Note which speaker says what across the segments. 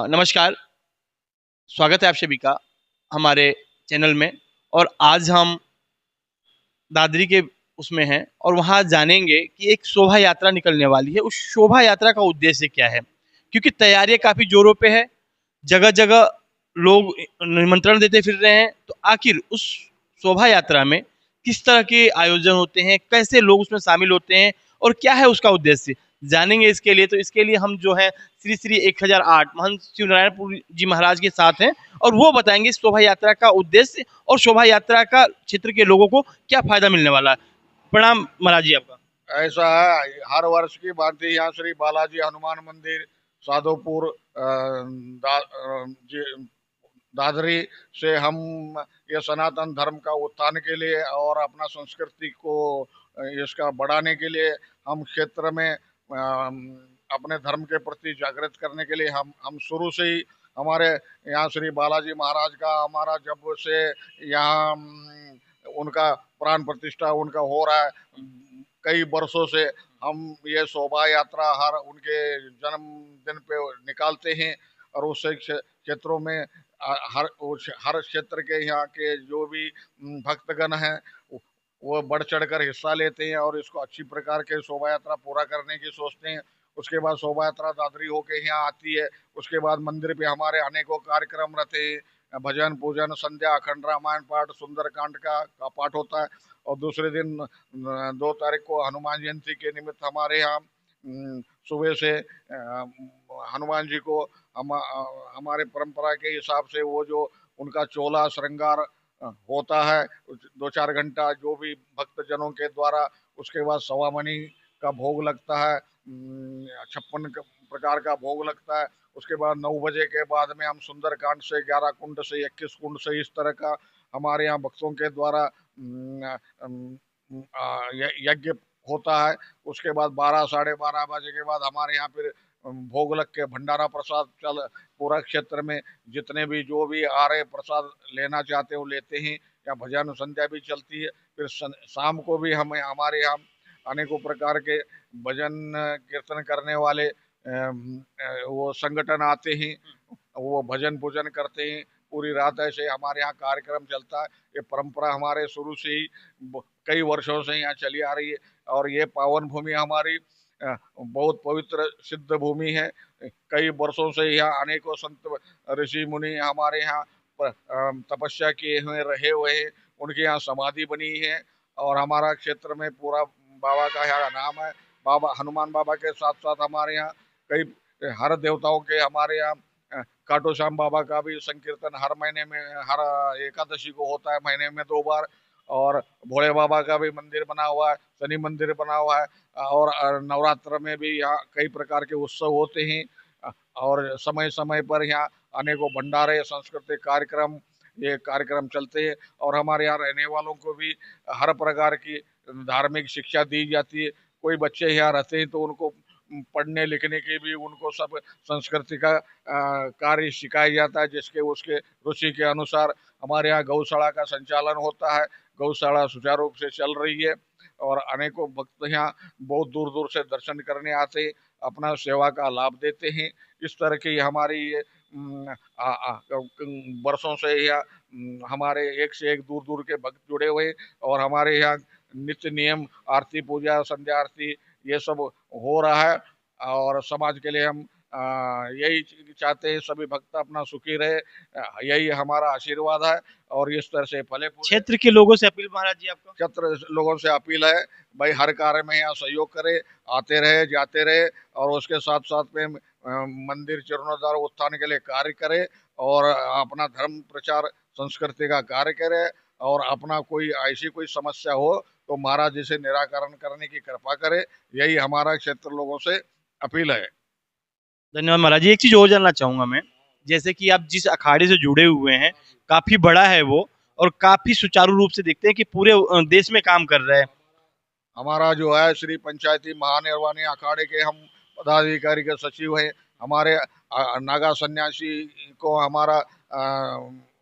Speaker 1: नमस्कार, स्वागत है आप सभी का हमारे चैनल में। और आज हम दादरी के उसमें हैं और वहाँ जानेंगे कि एक शोभा यात्रा निकलने वाली है। उस शोभा यात्रा का उद्देश्य क्या है, क्योंकि तैयारियां काफ़ी जोरों पे है। जगह जगह लोग निमंत्रण देते फिर रहे हैं। तो आखिर उस शोभा यात्रा में किस तरह के आयोजन होते हैं, कैसे लोग उसमें शामिल होते हैं और क्या है उसका उद्देश्य, जानेंगे। इसके लिए हम जो है श्री श्री 1008 महंत शिव नारायणपुर जी महाराज के साथ हैं और वो बताएंगे इस शोभा यात्रा का उद्देश्य और शोभा यात्रा का क्षेत्र के लोगों को क्या फायदा मिलने वाला है। प्रणाम महाराज जी आपका।
Speaker 2: ऐसा है, हर वर्ष की भांति यहाँ श्री बालाजी हनुमान मंदिर साधोपुर दादरी से हम ये सनातन धर्म का उत्थान के लिए और अपना संस्कृति को इसका बढ़ाने के लिए हम क्षेत्र में अपने धर्म के प्रति जागृत करने के लिए हम शुरू से ही हमारे यहाँ श्री बालाजी महाराज का हमारा जब से यहाँ उनका प्राण प्रतिष्ठा उनका हो रहा है, कई वर्षों से हम ये शोभा यात्रा हर उनके जन्मदिन पे निकालते हैं। और उस क्षेत्रों में हर क्षेत्र के यहाँ के जो भी भक्तगण हैं वो बढ़ चढ़ कर हिस्सा लेते हैं और इसको अच्छी प्रकार के शोभा यात्रा पूरा करने की सोचते हैं। उसके बाद शोभा यात्रा दादरी होके यहाँ आती है। उसके बाद मंदिर पे हमारे अनेकों कार्यक्रम रहते हैं, भजन पूजन संध्या अखंड रामायण पाठ सुंदरकांड का पाठ होता है। और दूसरे दिन 2 तारीख को हनुमान जयंती के निमित्त हमारे यहाँ सुबह से हनुमान जी को हमारे परंपरा के हिसाब से वो जो उनका चोला श्रृंगार होता है 2-4 घंटा जो भी भक्तजनों के द्वारा। उसके बाद सवामणि का भोग लगता है, 56 प्रकार का भोग लगता है। उसके बाद 9 बजे के बाद में हम सुंदरकांड से 11 कुंड से 21 कुंड से इस तरह का हमारे यहाँ भक्तों के द्वारा यज्ञ होता है। उसके बाद 12-12:30 बजे के बाद हमारे यहाँ फिर भोग लग के भंडारा प्रसाद चल पूरा क्षेत्र में जितने भी जो भी आ रहे प्रसाद लेना चाहते हैं वो लेते हैं। या भजन संध्या भी चलती है। फिर शाम को भी हमें हमारे यहाँ अनेकों प्रकार के भजन कीर्तन करने वाले वो संगठन आते हैं, वो भजन पूजन करते हैं। पूरी रात ऐसे हमारे यहाँ कार्यक्रम चलता है। ये परंपरा हमारे शुरू से ही कई वर्षों से यहाँ चली आ रही है। और ये पावन भूमि हमारी बहुत पवित्र सिद्ध भूमि है। कई वर्षों से यहाँ अनेकों संत ऋषि मुनि हमारे यहाँ तपस्या किए हुए रहे हुए हैं, उनके यहाँ समाधि बनी है। और हमारा क्षेत्र में पूरा बाबा का यहाँ नाम है। बाबा हनुमान बाबा के साथ साथ हमारे यहाँ कई हर देवताओं के हमारे यहाँ खाटू श्याम बाबा का भी संकीर्तन हर महीने में हर एकादशी को होता है, महीने में 2 बार। और भोले बाबा का भी मंदिर बना हुआ है, शनि मंदिर बना हुआ है। और नवरात्र में भी यहाँ कई प्रकार के उत्सव होते हैं। और समय समय पर यहाँ अनेकों भंडारे सांस्कृतिक कार्यक्रम ये कार्यक्रम चलते हैं। और हमारे यहाँ रहने वालों को भी हर प्रकार की धार्मिक शिक्षा दी जाती है। कोई बच्चे यहाँ रहते हैं तो उनको पढ़ने लिखने की भी उनको सब संस्कृति का कार्य सिखाया जाता है, जिसके उसके रुचि के अनुसार। हमारे यहाँ गौशाला का संचालन होता है, गौशाला सुचारू रूप से चल रही है। और अनेकों भक्त यहाँ बहुत दूर दूर से दर्शन करने आते हैं, अपना सेवा का लाभ देते हैं। इस तरह की हमारी ये वर्षों से यहाँ हमारे एक से एक दूर दूर के भक्त जुड़े हुए। और हमारे यहाँ नित्य नियम आरती पूजा संध्या आरती ये सब हो रहा है। और समाज के लिए हम यही चाहते हैं सभी भक्त अपना सुखी रहे, यही हमारा आशीर्वाद है। और इस तरह से फले फूले।
Speaker 1: क्षेत्र के लोगों से अपील महाराज जी आपका।
Speaker 2: क्षेत्र लोगों से अपील है भाई हर कार्य में यहाँ सहयोग करे, आते रहे जाते रहे। और उसके साथ साथ में मंदिर जीर्णोद्धार उत्थान के लिए कार्य करे और अपना धर्म प्रचार संस्कृति का कार्य करे। और अपना कोई ऐसी कोई समस्या हो तो महाराज जी से निराकरण करने की कृपा करे, यही हमारा क्षेत्र लोगों से अपील है।
Speaker 1: धन्यवाद महाराज जी। एक चीज और जानना चाहूंगा मैं, जैसे कि आप जिस अखाड़े से जुड़े हुए हैं काफी बड़ा है वो और काफी सुचारू रूप से दिखते हैं कि पूरे देश में काम कर रहा है।
Speaker 2: हमारा जो है श्री पंचायती महानिर्वाणी अखाड़े के हम पदाधिकारी के सचिव हैं। हमारे नागा सन्यासी को हमारा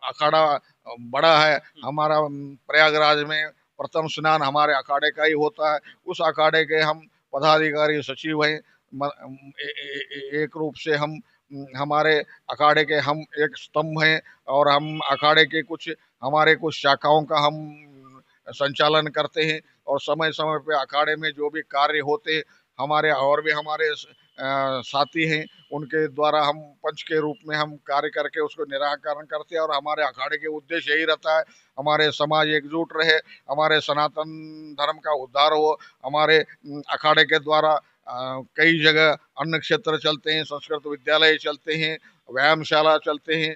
Speaker 2: अखाड़ा बड़ा है। हमारा प्रयागराज में प्रथम स्नान हमारे अखाड़े का ही होता है। उस अखाड़े के हम पदाधिकारी सचिव हैं। एक रूप से हम हमारे अखाड़े के हम एक स्तंभ हैं, और हम अखाड़े के हमारे कुछ शाखाओं का हम संचालन करते हैं। और समय समय पे अखाड़े में जो भी कार्य होते, हमारे और भी हमारे साथी हैं, उनके द्वारा हम पंच के रूप में हम कार्य करके उसको निराकरण करते हैं। और हमारे अखाड़े के उद्देश्य यही रहता है, हमारे समाज एकजुट रहे, हमारे सनातन धर्म का उद्धार हो। हमारे अखाड़े के द्वारा कई जगह अन्न क्षेत्र चलते हैं, संस्कृत विद्यालय चलते हैं, व्यायामशाला चलते हैं,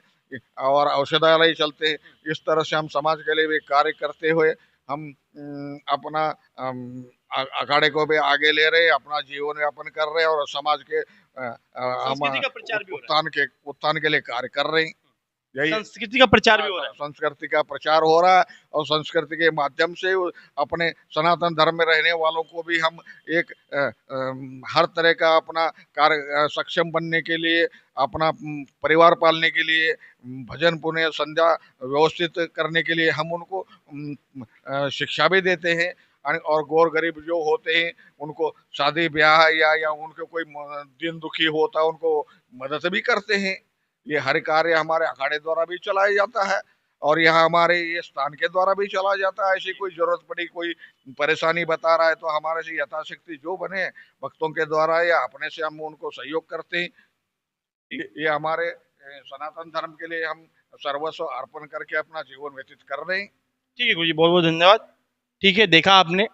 Speaker 2: और औषधालय चलते हैं। इस तरह से हम समाज के लिए भी कार्य करते हुए हम अपना अखाड़े को भी आगे ले रहे, अपना जीवन यापन कर रहे हैं, और समाज के हम
Speaker 1: संस्कृति का प्रचार भी हो रहा है।
Speaker 2: उत्थान के लिए कार्य कर रहे हैं। यही
Speaker 1: संस्कृति का प्रचार भी हो रहा है।
Speaker 2: संस्कृति का प्रचार हो रहा है, और संस्कृति के माध्यम से अपने सनातन धर्म में रहने वालों को भी हम एक हर तरह का अपना कार्य सक्षम बनने के लिए, अपना परिवार पालने के लिए, भजन पुण्य संध्या व्यवस्थित करने के लिए हम उनको शिक्षा भी देते हैं। और गौर गरीब जो होते हैं उनको शादी ब्याह या उनको कोई दिन दुखी होता है उनको मदद भी करते हैं। ये हर कार्य हमारे अखाड़े द्वारा भी चलाया जाता है, और यहाँ हमारे ये स्थान के द्वारा भी चला जाता है। ऐसी कोई जरूरत पड़ी, कोई परेशानी बता रहा है, तो हमारे से यथाशक्ति जो बने भक्तों के द्वारा या अपने से हम उनको सहयोग करते हैं। ये हमारे सनातन धर्म के लिए हम सर्वस्व अर्पण करके अपना जीवन व्यतीत कर रहे हैं।
Speaker 1: ठीक है गुरु जी, बहुत बहुत धन्यवाद। ठीक है, देखा आपने,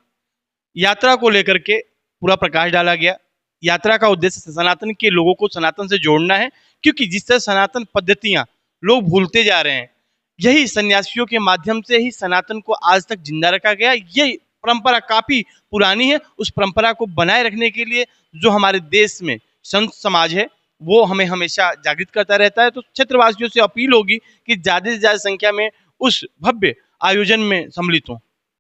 Speaker 1: यात्रा को लेकर के पूरा प्रकाश डाला गया। यात्रा का उद्देश्य सनातन के लोगों को सनातन से जोड़ना है, क्योंकि जिस तरह सनातन पद्धतियां लोग भूलते जा रहे हैं, यही सन्यासियों के माध्यम से ही सनातन को आज तक जिंदा रखा गया। यही परंपरा काफी पुरानी है। उस परंपरा को बनाए रखने के लिए जो हमारे देश में संत समाज है वो हमें हमेशा जागृत करता रहता है। तो क्षेत्रवासियों से अपील होगी कि ज्यादा से ज्यादा संख्या में उस भव्य आयोजन में सम्मिलित हों।